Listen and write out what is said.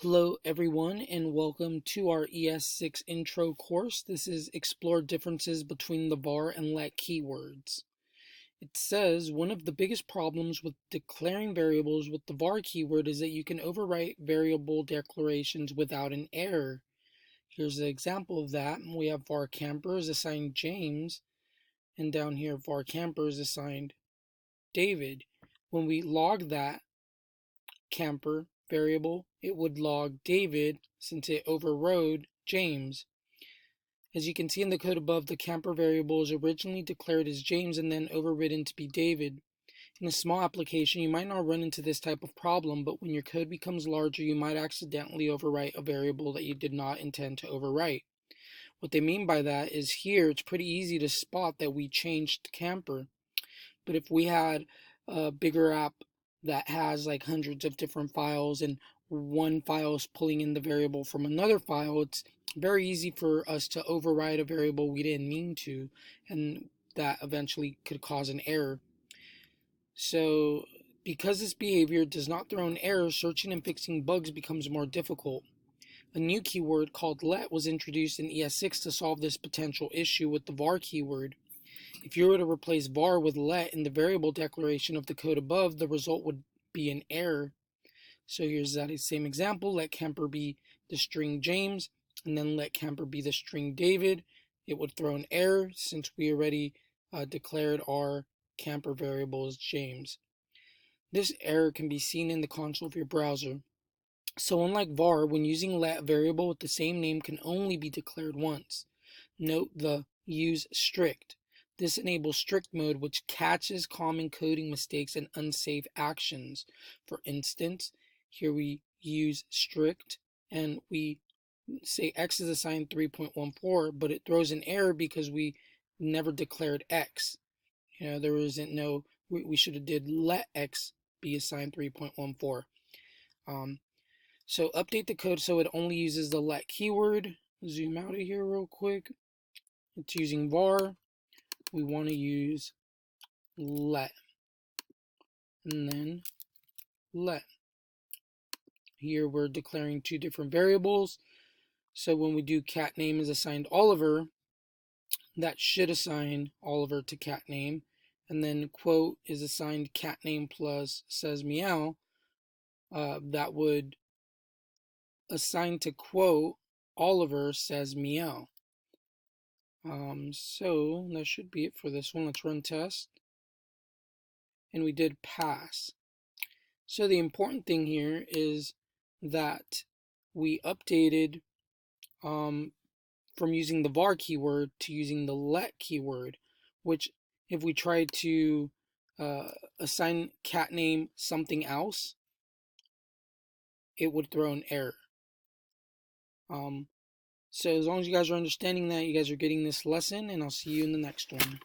Hello everyone and welcome to our ES6 intro course. This is Explore Differences Between the var and let keywords. It says one of the biggest problems with declaring variables with the var keyword is that you can overwrite variable declarations without an error. Here's an example of that. We have var camper is assigned James, and down here var camper is assigned David. When we log that camper variable, it would log David since it overrode James. As you can see in the code above, the camper variable is originally declared as James and then overridden to be David. In a small application, you might not run into this type of problem, but when your code becomes larger, you might accidentally overwrite a variable that you did not intend to overwrite. What they mean by that is here, it's pretty easy to spot that we changed camper. But if we had a bigger app that has like hundreds of different files and one file is pulling in the variable from another file, it's very easy for us to override a variable we didn't mean to, and that eventually could cause an error. So because this behavior does not throw an error, searching and fixing bugs becomes more difficult. A new keyword called let was introduced in ES6 to solve this potential issue with the var keyword. If you were to replace var with let in the variable declaration of the code above, the result would be an error. So here's that same example. Let camper be the string James, and then let camper be the string David. It would throw an error since we already declared our camper variable as James. This error can be seen in the console of your browser. So unlike var, when using let, a variable with the same name can only be declared once. Note the use strict. This enables strict mode, which catches common coding mistakes and unsafe actions. For instance, here we use strict and we say x is assigned 3.14, but it throws an error because we never declared x. There isn't no, we should have did let x be assigned 3.14. So update the code so it only uses the let keyword. Zoom out of here real quick. It's using var. We want to use let, and then let. Here we're declaring two different variables. So when we do cat name is assigned Oliver, that should assign Oliver to cat name. And then quote is assigned cat name plus says meow. That would assign to quote Oliver says meow. So that should be it for this one. Let's run test. And we did pass. So the important thing here is that we updated from using the var keyword to using the let keyword, which if we try to assign cat name something else, it would throw an error. So as long as you guys are understanding that, you guys are getting this lesson, and I'll see you in the next one.